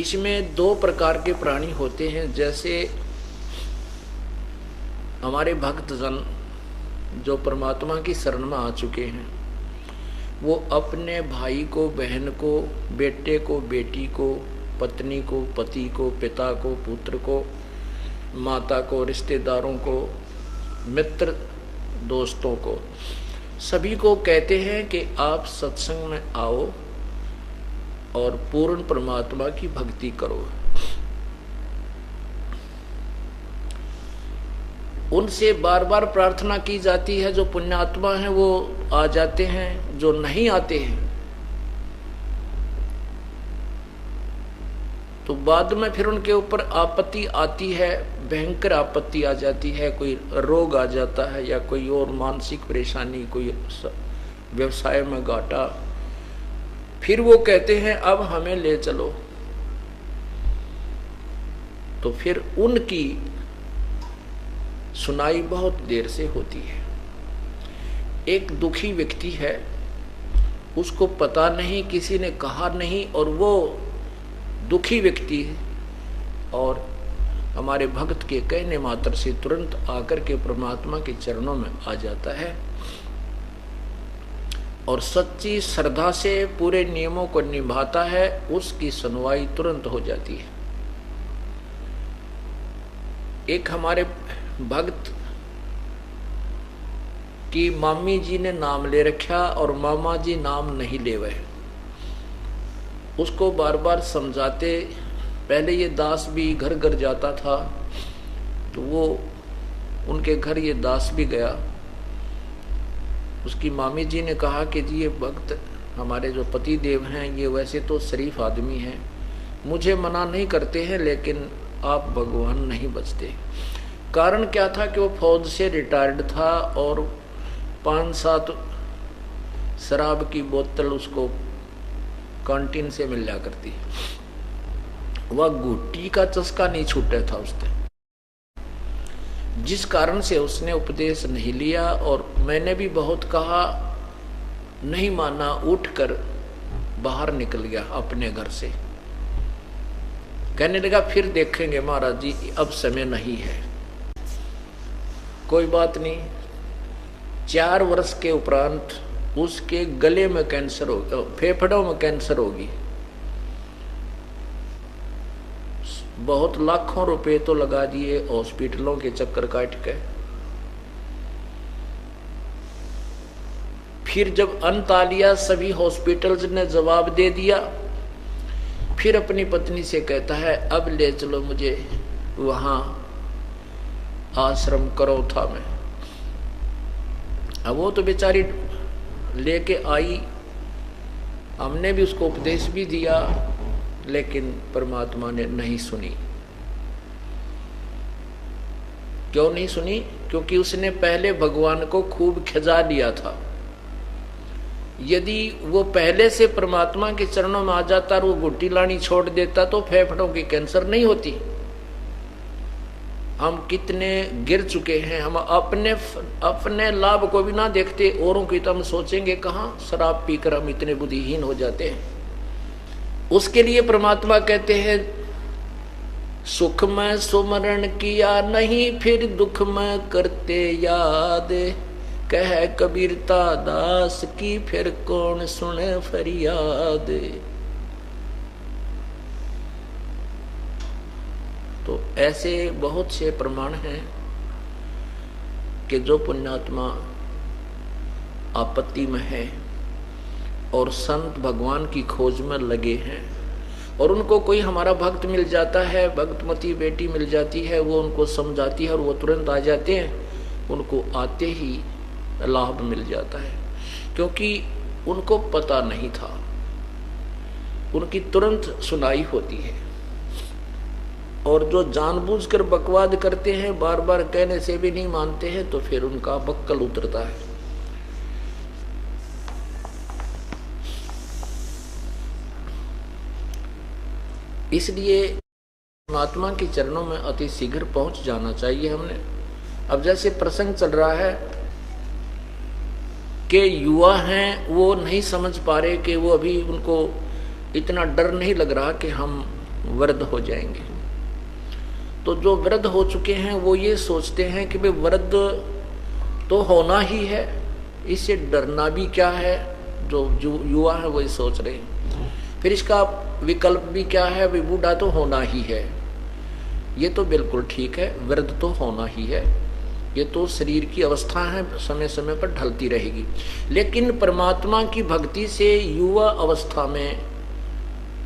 इसमें दो प्रकार के प्राणी होते हैं। जैसे हमारे भक्तजन जो परमात्मा की शरण में आ चुके हैं, वो अपने भाई को, बहन को, बेटे को, बेटी को, पत्नी को, पति को, पिता को, पुत्र को, माता को, रिश्तेदारों को, मित्र दोस्तों को, सभी को कहते हैं कि आप सत्संग में आओ और पूर्ण परमात्मा की भक्ति करो। उनसे बार बार प्रार्थना की जाती है। जो पुण्यात्मा हैं वो आ जाते हैं, जो नहीं आते हैं तो बाद में फिर उनके ऊपर आपत्ति आती है, भयंकर आपत्ति आ जाती है। कोई रोग आ जाता है या कोई और मानसिक परेशानी, कोई व्यवसाय में घाटा, फिर वो कहते हैं अब हमें ले चलो। तो फिर उनकी सुनाई बहुत देर से होती है। एक दुखी व्यक्ति है, उसको पता नहीं, किसी ने कहा नहीं, और वो दुखी व्यक्ति और हमारे भक्त के कहने मात्र से तुरंत आकर के परमात्मा के चरणों में आ जाता है और सच्ची श्रद्धा से पूरे नियमों को निभाता है, उसकी सुनवाई तुरंत हो जाती है। एक हमारे भक्त की मामी जी ने नाम ले रखा और मामा जी नाम नहीं ले वह। उसको बार बार समझाते, पहले ये दास भी घर घर जाता था तो वो उनके घर ये दास भी गया। उसकी मामी जी ने कहा कि जी ये भक्त हमारे जो पति देव हैं ये वैसे तो शरीफ आदमी हैं, मुझे मना नहीं करते हैं, लेकिन आप भगवान नहीं बचते। कारण क्या था कि वो फौज से रिटायर्ड था और 5-7 शराब की बोतल उसको कैंटीन से मिल जा करती, वह गुट्टी का चस्का नहीं छूटा था उसने, जिस कारण से उसने उपदेश नहीं लिया। और मैंने भी बहुत कहा, नहीं माना, उठकर बाहर निकल गया अपने घर से। कहने लगा फिर देखेंगे महाराज जी, अब समय नहीं है। कोई बात नहीं। 4 वर्ष के उपरांत उसके गले में कैंसर हो गया, फेफड़ों में कैंसर होगी। बहुत लाखों रुपए तो लगा दिए, हॉस्पिटलों के चक्कर काट के। फिर जब अंत आ लिया, सभी हॉस्पिटल्स ने जवाब दे दिया, फिर अपनी पत्नी से कहता है अब ले चलो मुझे वहां आश्रम करो था में। अब वो तो बेचारी लेके आई, हमने भी उसको उपदेश भी दिया, लेकिन परमात्मा ने नहीं सुनी। क्यों नहीं सुनी? क्योंकि उसने पहले भगवान को खूब खिजा लिया था। यदि वो पहले से परमात्मा के चरणों में आ जाता और वो गुट्टी लानी छोड़ देता तो फेफड़ों की कैंसर नहीं होती। हम कितने गिर चुके हैं, हम अपने लाभ को भी ना देखते, औरों की तो हम सोचेंगे कहाँ। शराब पीकर हम इतने बुद्धिहीन हो जाते हैं। उसके लिए परमात्मा कहते हैं सुख में सुमरण किया नहीं, फिर दुख में करते याद, कह कबीरता दास की फिर कौन सुने फरियाद। तो ऐसे बहुत से प्रमाण हैं कि जो पुण्यात्मा आपत्ति में है और संत भगवान की खोज में लगे हैं और उनको कोई हमारा भक्त मिल जाता है, भक्तमती बेटी मिल जाती है, वो उनको समझाती है और वो तुरंत आ जाते हैं, उनको आते ही लाभ मिल जाता है। क्योंकि उनको पता नहीं था, उनकी तुरंत सुनाई होती है। और जो जानबूझकर बकवाद करते हैं, बार बार कहने से भी नहीं मानते हैं, तो फिर उनका बक्कल उतरता है। इसलिए परमात्मा के चरणों में अति शीघ्र पहुंच जाना चाहिए हमने। अब जैसे प्रसंग चल रहा है कि युवा हैं, वो नहीं समझ पा रहे कि वो अभी, उनको इतना डर नहीं लग रहा कि हम वृद्ध हो जाएंगे। तो जो वृद्ध हो चुके हैं वो ये सोचते हैं कि भाई वृद्ध तो होना ही है, इससे डरना भी क्या है। जो युवा है वही सोच रहे हैं। फिर इसका विकल्प भी क्या है, भाई बूढ़ा तो होना ही है। ये तो बिल्कुल ठीक है, वृद्ध तो होना ही है, ये तो शरीर की अवस्था है, समय समय पर ढलती रहेगी। लेकिन परमात्मा की भक्ति से युवा अवस्था में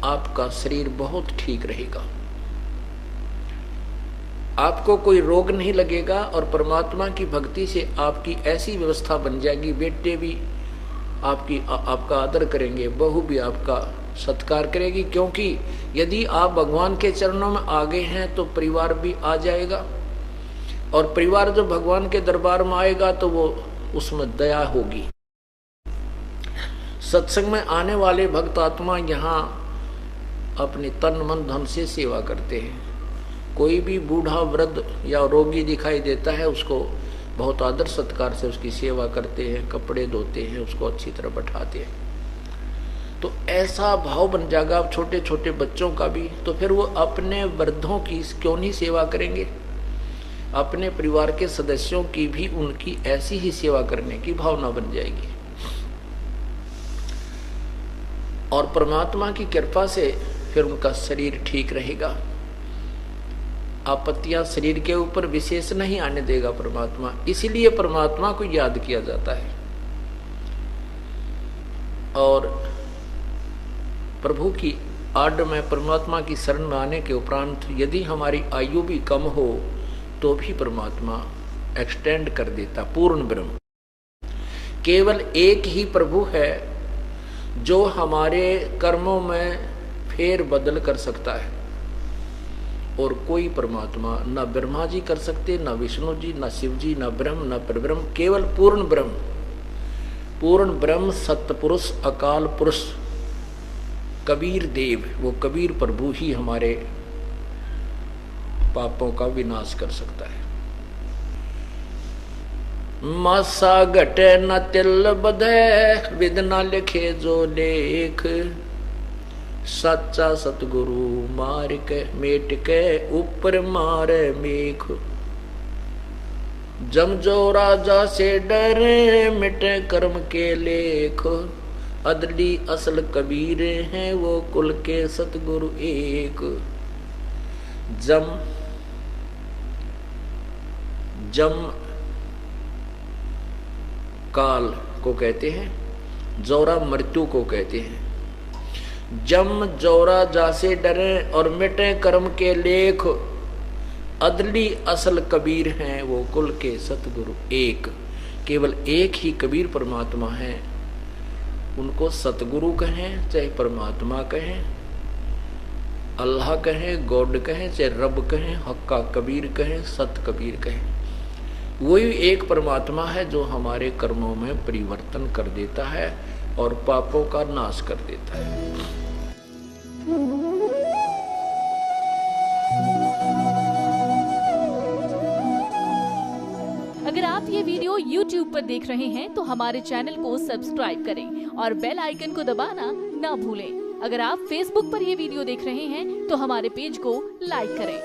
आपका शरीर बहुत ठीक रहेगा, आपको कोई रोग नहीं लगेगा, और परमात्मा की भक्ति से आपकी ऐसी व्यवस्था बन जाएगी, बेटे भी आपका आदर करेंगे, बहू भी आपका सत्कार करेगी। क्योंकि यदि आप भगवान के चरणों में आ गए हैं तो परिवार भी आ जाएगा, और परिवार जब भगवान के दरबार में आएगा तो वो उसमें दया होगी। सत्संग में आने वाले भक्त आत्मा यहाँ अपने तन मन धन से सेवा करते हैं। कोई भी बूढ़ा वृद्ध या रोगी दिखाई देता है, उसको बहुत आदर सत्कार से उसकी सेवा करते हैं, कपड़े धोते हैं, उसको अच्छी तरह बैठाते हैं। तो ऐसा भाव बन जाएगा अब छोटे छोटे बच्चों का भी, तो फिर वो अपने वृद्धों की क्यों नहीं सेवा करेंगे, अपने परिवार के सदस्यों की भी उनकी ऐसी ही सेवा करने की भावना बन जाएगी। और परमात्मा की कृपा से फिर उनका शरीर ठीक रहेगा, आपत्तियां शरीर के ऊपर विशेष नहीं आने देगा परमात्मा। इसीलिए परमात्मा को याद किया जाता है। और प्रभु की आड़ में परमात्मा की शरण में आने के उपरांत यदि हमारी आयु भी कम हो तो भी परमात्मा एक्सटेंड कर देता। पूर्ण ब्रह्म केवल एक ही प्रभु है जो हमारे कर्मों में फेर बदल कर सकता है, और कोई परमात्मा न ब्रह्मा जी कर सकते, न विष्णु जी, न शिव जी, न ब्रह्म, न परब्रह्म, केवल पूर्ण ब्रह्म। पूर्ण ब्रह्म सत्पुरुष अकाल पुरुष कबीर देव, वो कबीर प्रभु ही हमारे पापों का विनाश कर सकता है। मासा घटे न तिल बधे, विद न लिखे जो लेख, सच्चा सतगुरु मार के मेट के ऊपर मारे मेख। जम जो राजा से डरे मिटे कर्म के लेख, अदली असल कबीर हैं वो कुल के सतगुरु एक। जम काल को कहते हैं, जोरा मृत्यु को कहते हैं। जम जोरा जासे डरे और मिटे कर्म के लेख, अदली असल कबीर हैं वो कुल के सतगुरु एक। केवल एक ही कबीर परमात्मा है, उनको सतगुरु कहें चाहे परमात्मा कहें, अल्लाह कहें, गॉड कहें, चाहे रब कहें, हक्का कबीर कहें, सत कबीर कहें, वही एक परमात्मा है जो हमारे कर्मों में परिवर्तन कर देता है और पापों का नाश कर देता है। अगर आप ये वीडियो YouTube पर देख रहे हैं तो हमारे चैनल को सब्सक्राइब करें और बेल आइकन को दबाना ना भूलें। अगर आप Facebook पर ये वीडियो देख रहे हैं तो हमारे पेज को लाइक करें।